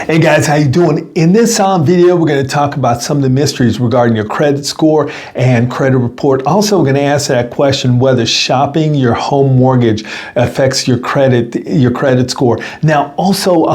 Hey guys, how you doing? In this video, we're going to talk about some of the mysteries regarding your credit score and credit report. Also, we're going to answer that question whether shopping your home mortgage affects your credit score. Now, also,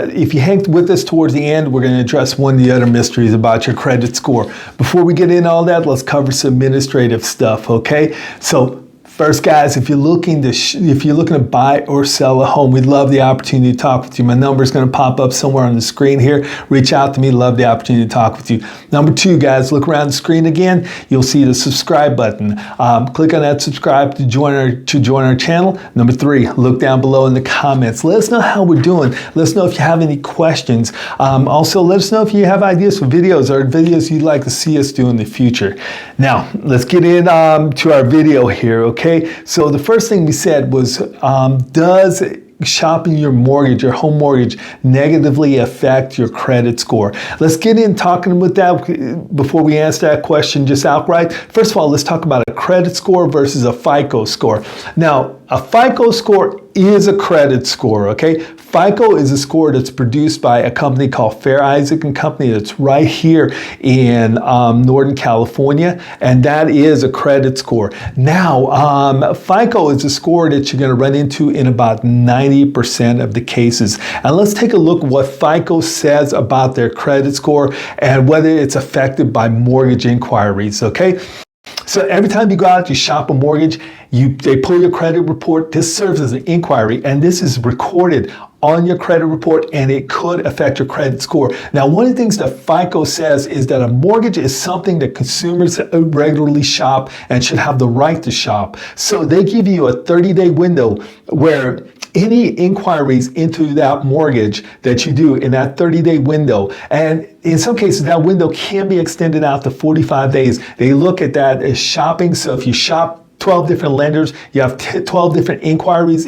if you hang with us towards the end, we're going to address one of the other mysteries about your credit score. Before we get into all that, let's cover some administrative stuff, okay? So, first, guys, if you're looking to buy or sell a home, we'd love the opportunity to talk with you. My number is going to pop up somewhere on the screen here. Reach out to me. Love the opportunity to talk with you. Number two, guys, look around the screen again. You'll see the subscribe button. Click on that subscribe to join our channel. Number three, look down below in the comments. Let us know how we're doing. Let us know if you have any questions. Also, let us know if you have ideas for videos or videos you'd like to see us do in the future. Now, let's get into our video here, okay? So the first thing we said was, does shopping your mortgage, your home mortgage, negatively affect your credit score? Let's get in talking with that before we answer that question just outright. First of all, let's talk about a credit score versus a FICO score. Now, a FICO score is a credit score, okay? FICO is a score that's produced by a company called Fair Isaac and Company that's right here in Northern California, and that is a credit score. Now, FICO is a score that you're going to run into in about 90% of the cases. And let's take a look at what FICO says about their credit score and whether it's affected by mortgage inquiries, okay? So every time you go out, you shop a mortgage, they pull your credit report. This serves as an inquiry, and this is recorded on your credit report, and it could affect your credit score. Now, one of the things that FICO says is that a mortgage is something that consumers regularly shop and should have the right to shop. So they give you a 30-day window where any inquiries into that mortgage that you do in that 30-day window, and in some cases that window can be extended out to 45 days. They look at that as shopping. So if you shop 12 different lenders, you have 12 different inquiries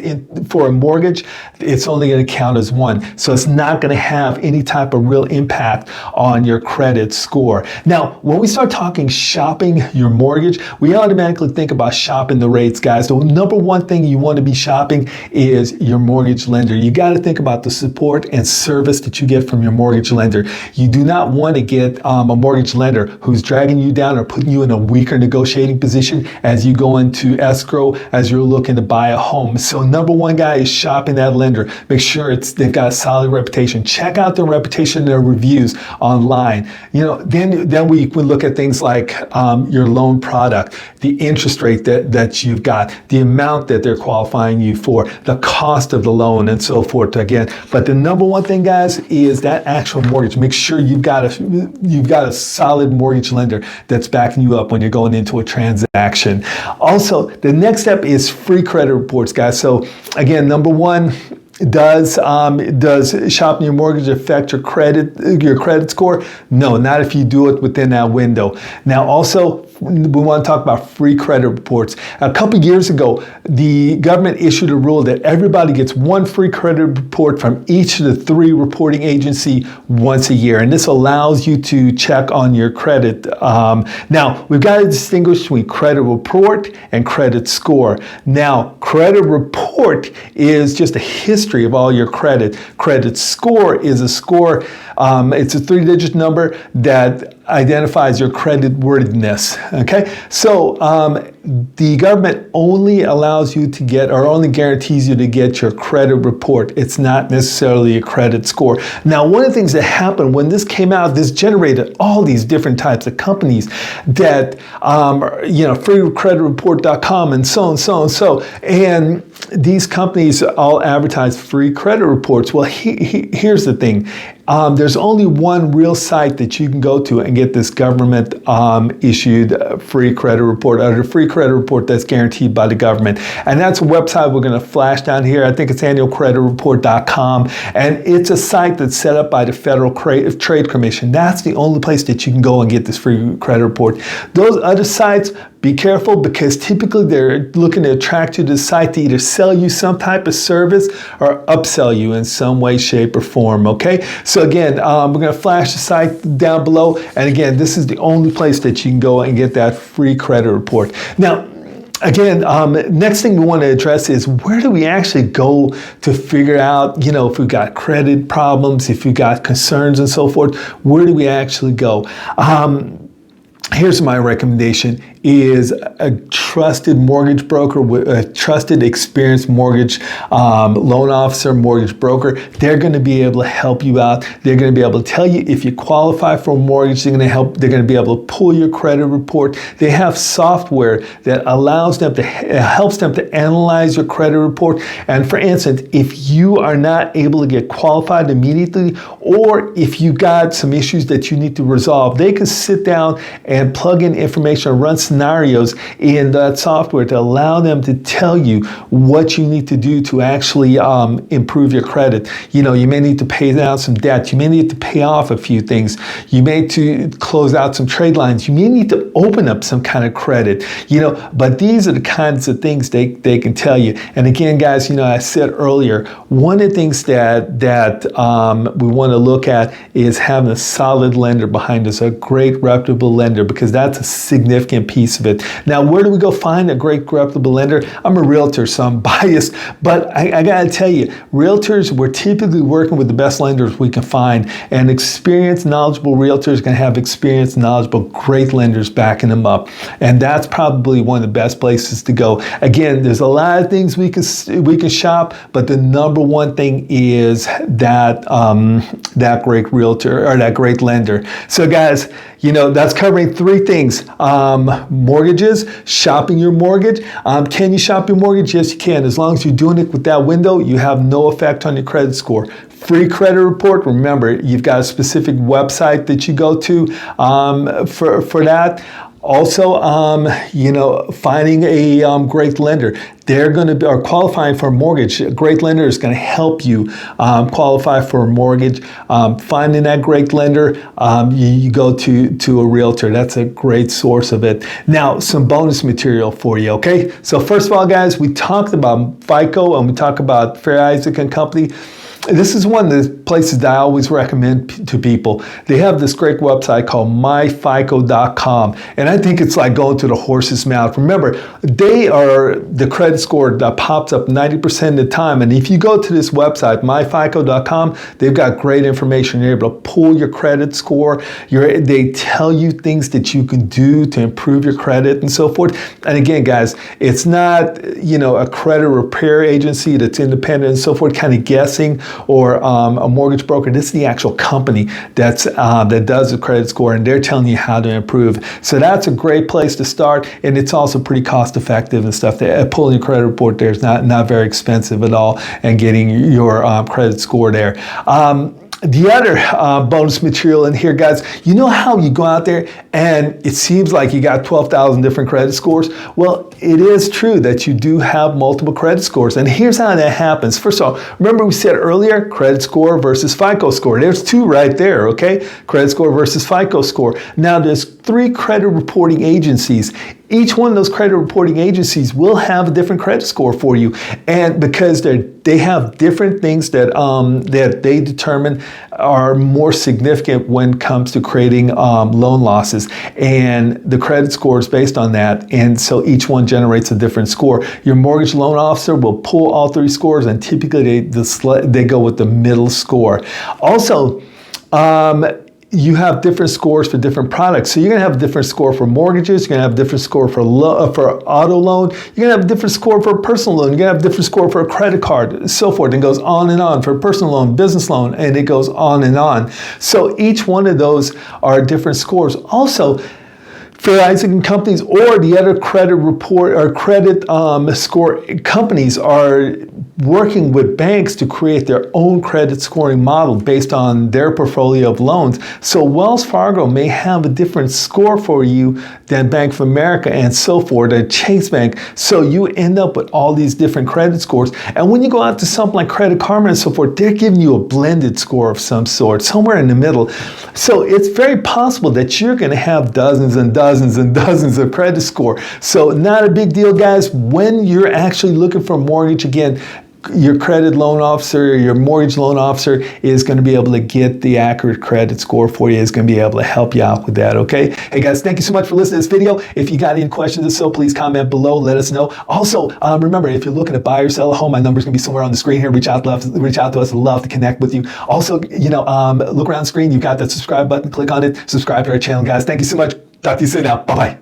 for a mortgage, it's only going to count as one. So it's not going to have any type of real impact on your credit score. Now, when we start talking shopping your mortgage, we automatically think about shopping the rates, guys. The number one thing you want to be shopping is your mortgage lender. You got to think about the support and service that you get from your mortgage lender. You do not want to get a mortgage lender who's dragging you down or putting you in a weaker negotiating position as you go into escrow as you're looking to buy a home. So number one, guy, is shopping that lender. Make sure they've got a solid reputation. Check out their reputation, their reviews online. You know, then we look at things like your loan product, the interest rate that you've got, the amount that they're qualifying you for, the cost of the loan, and so forth again. But the number one thing, guys, is that actual mortgage. Make sure you've got a solid mortgage lender that's backing you up when you're going into a transaction. Also, the next step is free credit reports, guys. So again, number one, does shopping your mortgage affect your credit score? No, not if you do it within that window. Now, also, we want to talk about free credit reports. A couple of years ago, the government issued a rule that everybody gets one free credit report from each of the three reporting agencies once a year, and this allows you to check on your credit. Now, we've got to distinguish between credit report and credit score. Now, credit report is just a history of all your credit. Credit score is a score. It's a 3-digit number that identifies your credit worthiness. Okay, so the government only allows you to get, or only guarantees you to get, your credit report. It's not necessarily a credit score. Now, one of the things that happened when this came out, this generated all these different types of companies that, freecreditreport.com and so and so and so, and these companies all advertise free credit reports. Well, here's the thing. There's only one real site that you can go to and get this government issued free credit report, or the free credit report that's guaranteed by the government. And that's a website we're going to flash down here. I think it's annualcreditreport.com. And it's a site that's set up by the Federal Trade Commission. That's the only place that you can go and get this free credit report. Those other sites, be careful, because typically they're looking to attract you to the site to either sell you some type of service or upsell you in some way, shape, or form, okay? So again, we're going to flash the site down below. And again, this is the only place that you can go and get that free credit report. Now, Again, next thing we want to address is where do we actually go to figure out, if we've got credit problems, if we've got concerns and so forth, where do we actually go? Here's my recommendation is a trusted mortgage broker, a trusted, experienced mortgage loan officer, mortgage broker. They're going to be able to help you out. They're going to be able to tell you if you qualify for a mortgage. They're going to be able to pull your credit report. They have software that allows them to, helps them to analyze your credit report. And for instance, if you are not able to get qualified immediately, or if you got some issues that you need to resolve, they can sit down and plug in information or run scenarios in that software to allow them to tell you what you need to do to actually improve your credit. You may need to pay down some debt. You may need to pay off a few things. You may need to close out some trade lines. You may need to open up some kind of credit. But these are the kinds of things they can tell you. And again, guys, I said earlier, one of the things that we want to look at is having a solid lender behind us, a great reputable lender, because that's a significant piece of it. Now, where do we go find a great reputable lender? I'm a realtor, so I'm biased, but I gotta tell you, realtors, we're typically working with the best lenders we can find, and experienced, knowledgeable realtors can have experienced, knowledgeable, great lenders backing them up, and that's probably one of the best places to go. Again, there's a lot of things we can shop, but the number one thing is that great realtor or that great lender. So, guys, that's covering three things. Mortgages, shopping your mortgage. Can you shop your mortgage? Yes, you can. As long as you're doing it with that window, you have no effect on your credit score. Free credit report. Remember, you've got a specific website that you go to for that. Also, finding a great lender. They're going to be, or qualifying for a mortgage. A great lender is going to help you qualify for a mortgage. Finding that great lender, you go to a realtor. That's a great source of it. Now, some bonus material for you, okay? So first of all, guys, we talked about FICO and we talked about Fair Isaac and Company. This is one of the places that I always recommend to people. They have this great website called myfico.com, and I think it's like going to the horse's mouth. Remember, they are the credit score that pops up 90% of the time, and if you go to this website, myfico.com, they've got great information. You're able to pull your credit score. They tell you things that you can do to improve your credit and so forth. And again, guys, it's not a credit repair agency that's independent and so forth, kind of guessing, or a mortgage broker. This is the actual company that does the credit score, and they're telling you how to improve. So that's a great place to start, and it's also pretty cost effective and stuff. Pulling your credit report there is not very expensive at all, and getting your credit score there. The other bonus material in here, guys, you know how you go out there and it seems like you got 12,000 different credit scores? Well, it is true that you do have multiple credit scores, and here's how that happens. First of all, remember we said earlier, credit score versus FICO score. There's two right there, okay? Credit score versus FICO score. Now, there's 3 credit reporting agencies. Each one of those credit reporting agencies will have a different credit score for you, and because they have different things that they determine are more significant when it comes to creating loan losses, and the credit score is based on that, and so each one generates a different score. Your mortgage loan officer will pull all 3 scores, and typically they go with the middle score. Also, you have different scores for different products. So you're going to have a different score for mortgages. You're going to have a different score for auto loan. You're going to have a different score for a personal loan. You're going to have a different score for a credit card, and so forth. And it goes on and on for a personal loan, business loan, and it goes on and on. So each one of those are different scores. Also, Fair Isaac and Companies or the other credit report or credit score companies are working with banks to create their own credit scoring model based on their portfolio of loans. So Wells Fargo may have a different score for you than Bank of America and so forth, or Chase Bank. So you end up with all these different credit scores. And when you go out to something like Credit Karma and so forth, they're giving you a blended score of some sort, somewhere in the middle. So it's very possible that you're going to have dozens and dozens and dozens of credit score. So not a big deal, guys. When you're actually looking for a mortgage, again, your credit loan officer or your mortgage loan officer is going to be able to get the accurate credit score for you, is going to be able to help you out with that, okay? Hey guys, thank you so much for listening to this video. If you got any questions or so, please comment below, let us know. Also, remember, if you're looking to buy or sell a home, my number's going to be somewhere on the screen here. Reach out to us. I'd love to connect with you. Also, look around the screen. You've got that subscribe button. Click on it. Subscribe to our channel, guys. Thank you so much. Talk to you soon now. Bye-bye.